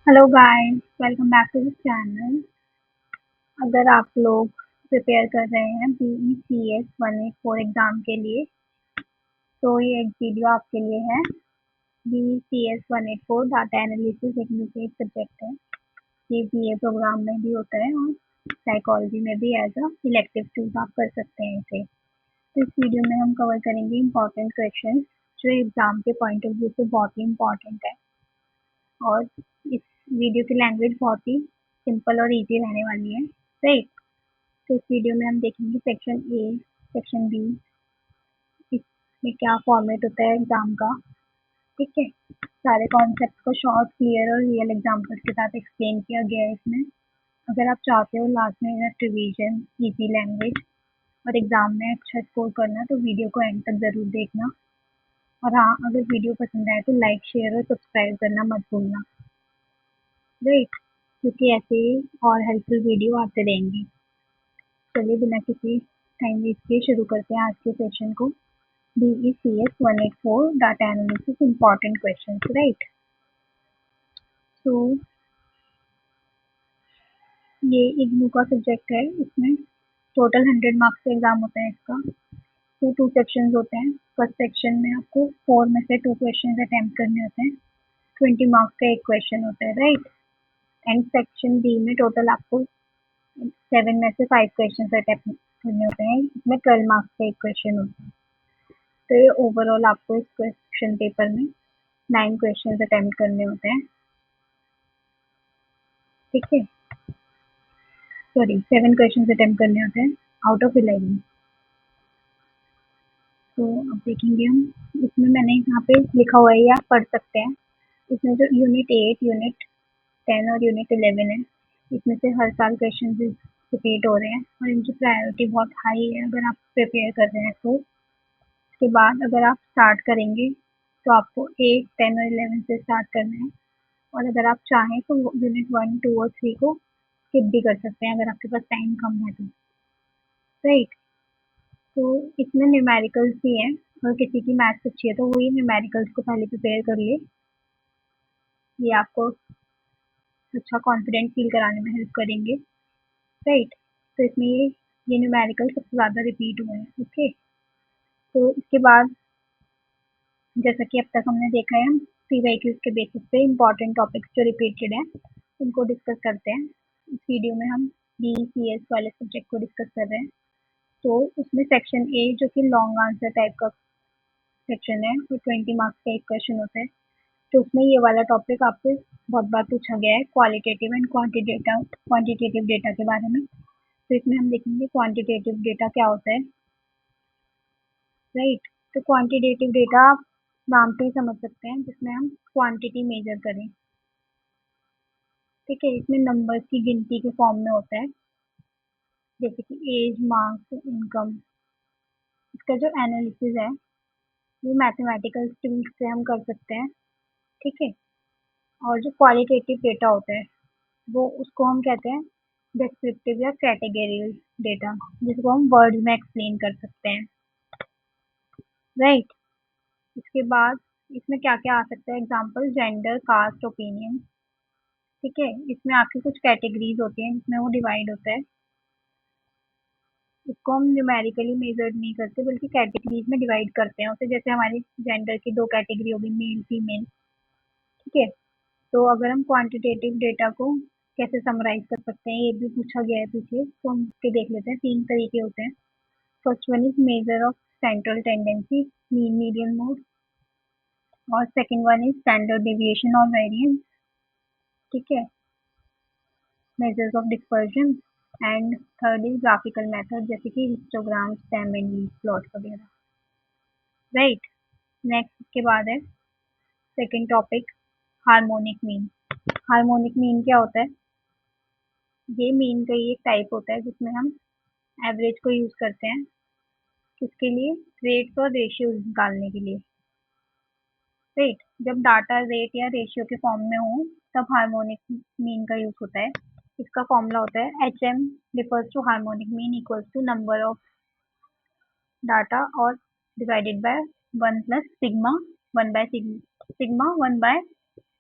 Hello guys, welcome back to this channel. अगर आप लोग प्रिपेयर कर रहे हैं BECS 184 एग्ज़ाम के लिए, तो ये एक वीडियो आपके लिए है। BECS 184 डाटा एनालिसिस एक सब्जेक्ट है। ये BA प्रोग्राम में भी होता है और साइकोलॉजी में भी एज अ इलेक्टिव चूज आप कर सकते हैं इसे। तो इस वीडियो में हम कवर करेंगे इम्पॉर्टेंट क्वेश्चन जो एग्ज़ाम के पॉइंट ऑफ व्यू से बहुत ही इम्पॉर्टेंट है। और इस वीडियो की लैंग्वेज बहुत ही सिंपल और इजी रहने वाली है, राइट। तो इस वीडियो में हम देखेंगे सेक्शन ए, सेक्शन बी, इसमें क्या फॉर्मेट होता है एग्जाम का, ठीक है। सारे कॉन्सेप्ट को शॉर्ट, क्लियर और रियल एग्जाम्पल्स के साथ एक्सप्लेन किया गया है इसमें। अगर आप चाहते हो लास्ट में रिवीजन, इजी लैंग्वेज और एग्जाम में अच्छा स्कोर करना, तो वीडियो को एंड तक ज़रूर देखना। और हाँ, अगर वीडियो पसंद आए तो लाइक, शेयर और सब्सक्राइब करना मत भूलना, राइट, क्योंकि ऐसे ही और हेल्पफुल वीडियो आते रहेंगे। चलिए बिना किसी टाइम वेस्ट के शुरू करते हैं आज के सेशन को। BECS 184 data analysis important question, right. तो ये इग्नू का सब्जेक्ट है। इसमें टोटल 100 मार्क्स का एग्जाम होता है इसका। तो 2 सेक्शंस होते हैं। फर्स्ट सेक्शन में आपको 4 में से 2 क्वेश्चन अटेम्प्ट करने होते हैं। 20 मार्क्स का एक क्वेश्चन होता है, राइट। एंड सेक्शन बी में टोटल आपको 7 में से 5 क्वेश्चन अटेम्प्ट करने होते हैं। इसमें 12 मार्क्स का एक क्वेश्चन होता है। तो ये ओवरऑल आपको इस क्वेश्चन पेपर में 9 क्वेश्चन अटेम्प्ट करने होते हैं, ठीक है। सॉरी, 7 क्वेश्चन अटेम्प्ट करने होते हैं आउट ऑफ 11। तो अब देखेंगे हम, इसमें मैंने यहाँ पे लिखा हुआ है, ये आप पढ़ सकते हैं। इसमें जो यूनिट 8, यूनिट 10 और यूनिट 11 है, इसमें से हर साल क्वेश्चन रिपीट हो रहे हैं और इनकी प्रायोरिटी बहुत हाई है अगर आप प्रिपेयर कर रहे हैं तो। उसके बाद अगर आप स्टार्ट करेंगे तो आपको 8, 10 और 11 से स्टार्ट करना है। और अगर आप चाहें तो यूनिट 1, 2 और 3 को स्किप भी कर सकते हैं अगर आपके पास टाइम कम है तो, राइट। तो इसमें न्यूमेरिकल्स भी हैं। अगर किसी की मैथ्स अच्छी है तो वो ये न्यूमेरिकल्स को पहले प्रिपेयर कर ले। ये आपको अच्छा कॉन्फिडेंट फील कराने में हेल्प करेंगे, राइट। तो इसमें ये न्यूमेरिकल सबसे ज़्यादा रिपीट हुए हैं, ओके। तो इसके बाद जैसा कि अब तक हमने देखा है, हम PYQs के बेसिस पे इम्पॉर्टेंट टॉपिक्स जो रिपीटेड हैं उनको डिस्कस करते हैं। इस वीडियो में हम BECS वाले सब्जेक्ट को डिस्कस कर रहे हैं। तो उसमें सेक्शन ए जो कि लॉन्ग आंसर टाइप का सेक्शन है, तो 20 मार्क्स का एक क्वेश्चन होता है। तो उसमें ये वाला टॉपिक आपसे बहुत बार पूछा गया है, क्वालिटेटिव एंड क्वांटिटेटिव डेटा के बारे में। तो इसमें हम देखेंगे क्वांटिटेटिव डेटा क्या होता है, राइट। तो क्वांटिटेटिव डेटा आप नाम से ही समझ सकते हैं, जिसमें हम क्वांटिटी मेजर करें, ठीक है। इसमें नंबर्स की गिनती के फॉर्म में होता है, जैसे कि एज, मार्क्स, इनकम। इसका जो एनालिसिस है वो मैथमेटिकल टूल्स से हम कर सकते हैं, ठीक है। और जो क्वालिटेटिव डेटा होता है वो उसको हम कहते हैं डिस्क्रिप्टिव या कैटेगरियल डेटा, जिसको हम वर्ड्स में एक्सप्लेन कर सकते हैं, राइट। इसके बाद इसमें क्या क्या आ सकता है, एग्जाम्पल जेंडर, कास्ट, ओपिनियन, ठीक है। इसमें आपकी कुछ कैटेगरीज होती हैं जिसमें वो डिवाइड होता है। इसको हम न्यूमेरिकली मेजर नहीं करते बल्कि कैटेगरीज में डिवाइड करते हैं उसे, जैसे हमारी जेंडर की 2 कैटेगरी होगी, मेल, फीमेल, ठीक है। तो अगर हम क्वांटिटेटिव डेटा को कैसे समराइज कर सकते हैं, ये भी पूछा गया है पीछे, तो हम इसके देख लेते हैं। 3 तरीके होते हैं। First one is measure of central tendency, mean, median, mode. और second one is standard deviation और वेरिएंस, ठीक है, measures of dispersion. And third is graphical method, जैसे कि histogram, stem and leaf plot वगैरह, राइट। नेक्स्ट के बाद है second topic, harmonic mean. Harmonic mean क्या होता है, ये मीन का ही एक टाइप होता है जिसमें हम एवरेज को यूज करते हैं, किसके लिए, रेट्स और रेशियो निकालने के लिए, राइट। जब डाटा रेट या रेशियो के फॉर्म में हो तब हार्मोनिक मीन का यूज होता है। इसका फॉर्मूला होता है HM refers to harmonic mean equals to number of data और divided by 1 plus sigma 1 by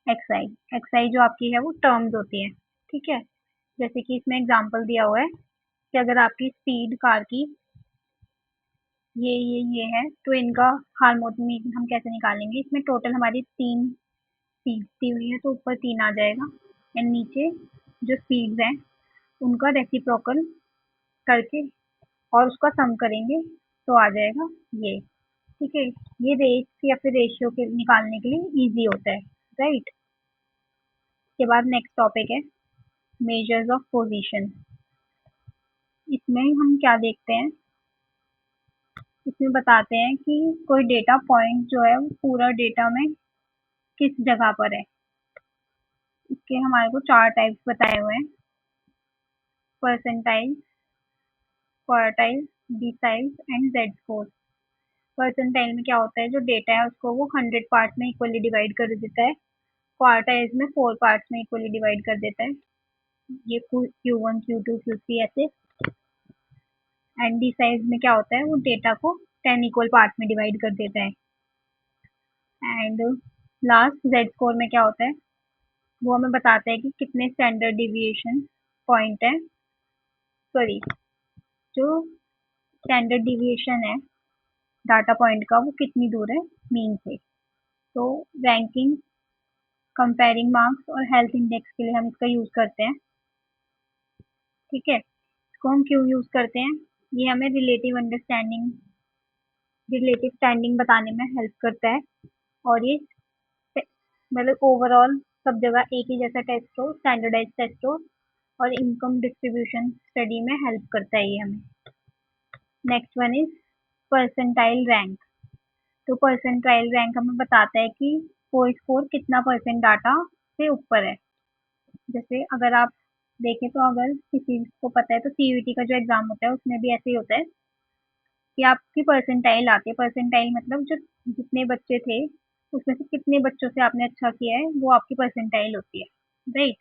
x i जो आपकी है वो टर्म्स होती है, ठीक है। जैसे कि इसमें एग्जांपल दिया हुआ है कि अगर आपकी स्पीड कार की ये है, तो इनका हार्मोनिक हम कैसे निकालेंगे। इसमें टोटल हमारी 3 स्पीड्स दी हुई है, तो ऊपर 3 आ जाएगा एंड नीचे जो स्पीड्स हैं उनका रेसिप्रोकल करके और उसका सम करेंगे तो आ जाएगा ये, ठीक है। ये रेट्स या फिर रेशियो के निकालने के लिए इजी होता है, राइट। इसके बाद नेक्स्ट टॉपिक है मेजर्स ऑफ पोजीशन। इसमें हम क्या देखते हैं, इसमें बताते हैं कि कोई डेटा पॉइंट जो है वो पूरा डेटा में किस जगह पर है। इसके हमारे को 4 टाइप्स बताए हुए हैं, percentile, quartile, decile and Z score. Percentile में क्या होता है, जो डेटा है उसको वो 100 पार्ट्स में इक्वली डिवाइड कर देता है। क्वार्टाइल्स में 4 पार्ट्स में इक्वली डिवाइड कर देता है, ये Q1, Q2, Q3 ऐसे। एंड डिसाइल में क्या होता है, वो डेटा को 10 इक्वल पार्ट्स में डिवाइड कर देता है। एंड लास्ट जेड स्कोर में क्या होता है, वो हमें बताता है कि कितने स्टैंडर्ड डिविएशन पॉइंट है, सॉरी, जो स्टैंडर्ड डिविएशन है डाटा पॉइंट का वो कितनी दूर है मीन से। तो रैंकिंग, कंपेयरिंग मार्क्स और हेल्थ इंडेक्स के लिए हम इसका यूज़ करते हैं, ठीक है। इसको हम क्यों यूज़ करते हैं, ये हमें रिलेटिव स्टैंडिंग बताने में हेल्प करता है। और ये मतलब ओवरऑल सब जगह एक ही जैसा टेस्ट हो, स्टैंडर्डाइज टेस्ट हो और इनकम डिस्ट्रीब्यूशन स्टडी में हेल्प करता है ये हमें। Next one is percentile rank. तो परसेंटाइल रैंक हमें बताता है कि कोई स्कोर कितना परसेंट डाटा से ऊपर है। जैसे अगर आप देखें तो अगर किसी को पता है तो सीयूईटी का जो एग्जाम होता है उसमें भी ऐसे ही होता है कि आपकी परसेंटाइल आती है। परसेंटाइल मतलब जो जितने बच्चे थे उसमें से कितने बच्चों से आपने अच्छा किया है वो आपकी परसेंटाइल होती है, राइट।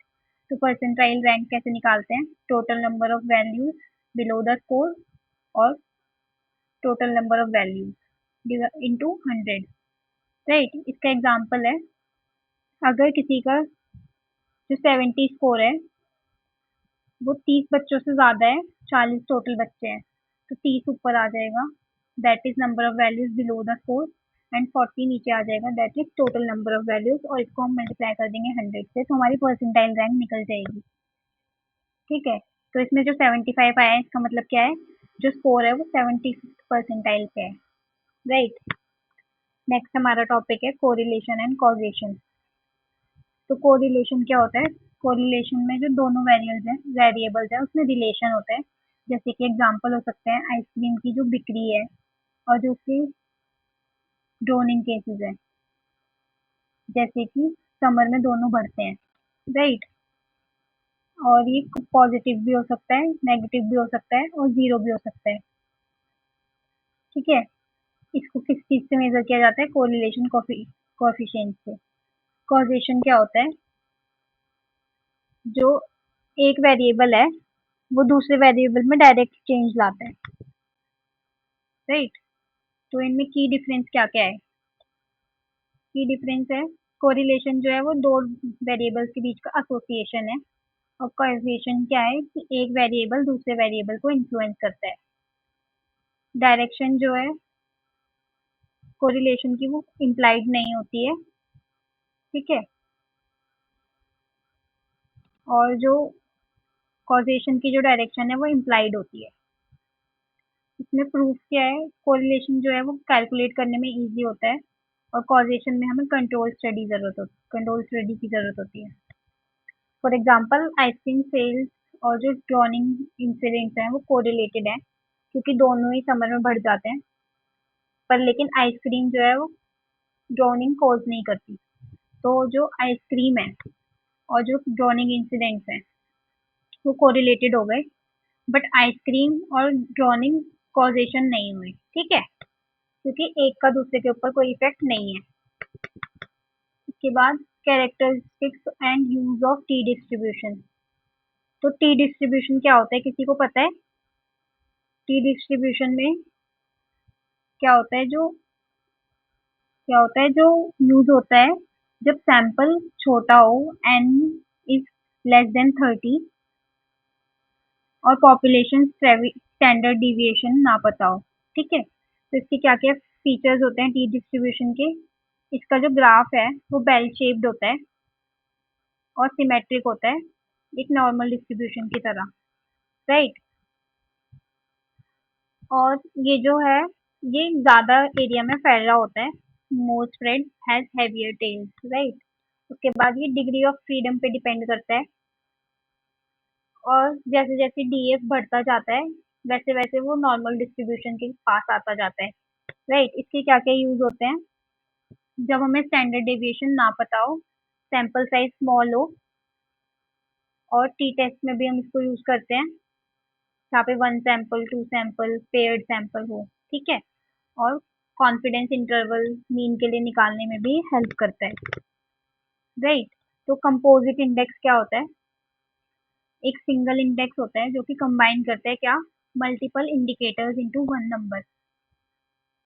तो परसेंटाइल रैंक कैसे निकालते हैं, total number of values below the score और total number of values into 100, right. इसका एग्जांपल है, अगर किसी का जो 70 स्कोर है वो 30 बच्चों से ज़्यादा है, 40 टोटल बच्चे हैं, तो 30 ऊपर आ जाएगा, that is number of values below the score, and 40 नीचे आ जाएगा, that is total number of values. और इसको हम मल्टीप्लाई कर देंगे 100 से, तो हमारी परसेंटाइल रैंक निकल जाएगी, ठीक है। तो इसमें जो 75 आया है इसका मतलब क्या है, जो स्कोर है वो 75 परसेंटाइल पे है, राइट। नेक्स्ट हमारा टॉपिक है कोरिलेशन एंड कॉजेशन। तो कोरिलेशन क्या होता है, कोरिलेशन में जो दोनों वेरिएबल्स हैं उसमें रिलेशन होता है। जैसे कि एग्जांपल हो सकते हैं आइसक्रीम की जो बिक्री है और जो उसके ड्रोनिंग केसेस है, जैसे कि समर में दोनों बढ़ते हैं, राइट। और ये पॉजिटिव भी हो सकता है, नेगेटिव भी हो सकता है और जीरो भी हो सकता है, ठीक है। इसको किस चीज से मेजर किया जाता है, कोरिलेशन कोफिशिएंट से। कॉजेशन क्या होता है, जो एक वेरिएबल है वो दूसरे वेरिएबल में डायरेक्ट चेंज लाता है, राइट। तो इनमें की डिफरेंस क्या क्या है, की डिफरेंस है, कोरिलेशन जो है वो दो वेरिएबल्स के बीच का एसोसिएशन है, और कॉजेशन क्या है कि एक वेरिएबल दूसरे वेरिएबल को इन्फ्लुएंस करता है। डायरेक्शन जो है कोरिलेशन की वो इम्प्लाइड नहीं होती है, ठीक है। और जो कॉजेशन की जो डायरेक्शन है वो इम्प्लाइड होती है। इसमें प्रूफ क्या है, कोरिलेशन जो है वो कैलकुलेट करने में इजी होता है और कॉजेशन में हमें कंट्रोल स्टडी की जरूरत होती है। फॉर एग्जांपल आइसक्रीम सेल्स और जो ड्रोनिंग इंसिडेंट्स हैं वो कोरिलेटेड है, क्योंकि दोनों ही समर में बढ़ जाते हैं, पर लेकिन आइसक्रीम जो है वो ड्रोनिंग कॉज नहीं करती। तो जो आइसक्रीम है और जो ड्रोनिंग इंसिडेंट्स हैं वो कोरिलेटेड हो गए, बट आइसक्रीम और ड्रोनिंग कॉजेशन नहीं हुए, ठीक है, क्योंकि एक का दूसरे के ऊपर कोई इफेक्ट नहीं है। इसके बाद characteristics and use of T distribution. तो टी डिस्ट्रीब्यूशन क्या होता है, किसी को पता है। टी डिस्ट्रीब्यूशन में क्या होता है, जो यूज होता है जब सैंपल छोटा हो, n इज लेस देन 30 और पॉपुलेशन स्टैंडर्ड डिविएशन ना पता हो। ठीक है, तो इसके क्या क्या फीचर्स होते हैं टी डिस्ट्रीब्यूशन के। इसका जो ग्राफ है वो बेल शेप्ड होता है और सिमेट्रिक होता है, एक नॉर्मल डिस्ट्रीब्यूशन की तरह, राइट। और ये जो है ये ज़्यादा एरिया में फैल रहा होता है, more spread has heavier tails, right. उसके बाद ये डिग्री ऑफ फ्रीडम पे डिपेंड करता है, और जैसे जैसे डीएफ बढ़ता जाता है वैसे वैसे वो नॉर्मल डिस्ट्रीब्यूशन के पास आता जाता है, राइट। इसके क्या क्या यूज होते हैं, जब हमें स्टैंडर्ड डेविएशन ना पता हो, सैंपल साइज स्मॉल हो, और टी टेस्ट में भी हम इसको यूज करते हैं जहाँ पे 1 सैंपल 2 सैंपल पेयर्ड सैंपल हो। ठीक है, और कॉन्फिडेंस इंटरवल मीन के लिए निकालने में भी हेल्प करता है, राइट। तो कंपोजिट इंडेक्स क्या होता है, एक सिंगल इंडेक्स होता है जो कि कंबाइन करता है क्या, multiple indicators into one number.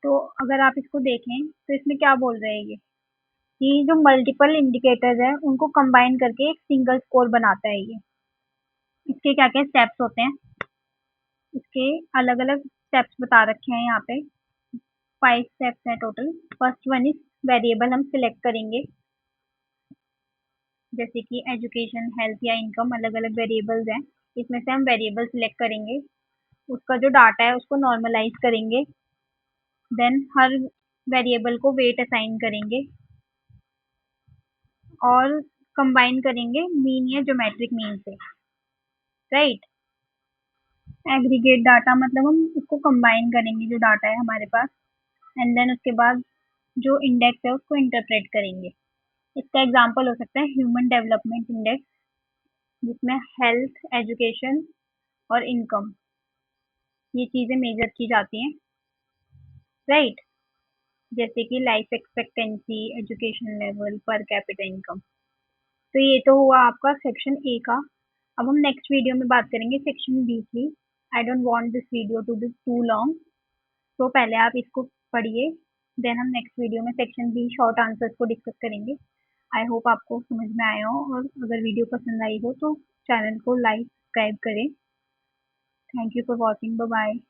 तो अगर आप इसको देखें तो इसमें क्या बोल रहे हैं ये, कि जो मल्टीपल इंडिकेटर्स है उनको कंबाइन करके एक सिंगल स्कोर बनाता है ये। इसके क्या क्या स्टेप्स होते हैं, इसके अलग अलग स्टेप्स बता रखे हैं यहाँ पे, 5 स्टेप्स हैं total. First one is variable हम सिलेक्ट करेंगे, जैसे कि एजुकेशन हेल्थ या इनकम अलग अलग वेरिएबल्स हैं, इसमें से हम वेरिएबल सिलेक्ट करेंगे, उसका जो डाटा है उसको नॉर्मलाइज करेंगे, देन हर वेरिएबल को वेट असाइन करेंगे और कंबाइन करेंगे मीन या ज्योमेट्रिक मीन से, राइट। एग्रीगेट डाटा मतलब हम उसको कंबाइन करेंगे जो डाटा है हमारे पास, एंड देन उसके बाद जो इंडेक्स है उसको इंटरप्रेट करेंगे। इसका एग्जांपल हो सकता है ह्यूमन डेवलपमेंट इंडेक्स, जिसमें हेल्थ एजुकेशन और इनकम ये चीज़ें मेजर की जाती हैं, राइट। जैसे कि life expectancy, education level, per capita income. तो ये तो हुआ आपका सेक्शन ए का। अब हम नेक्स्ट वीडियो में बात करेंगे सेक्शन बी की। I don't want this video to be too long, तो पहले आप इसको पढ़िए, देन हम नेक्स्ट वीडियो में सेक्शन बी शॉर्ट आंसर्स को डिस्कस करेंगे। आई होप आपको समझ में आया हो, और अगर वीडियो पसंद आई हो तो चैनल को लाइक सब्सक्राइब करें। Thank you for watching, bye bye.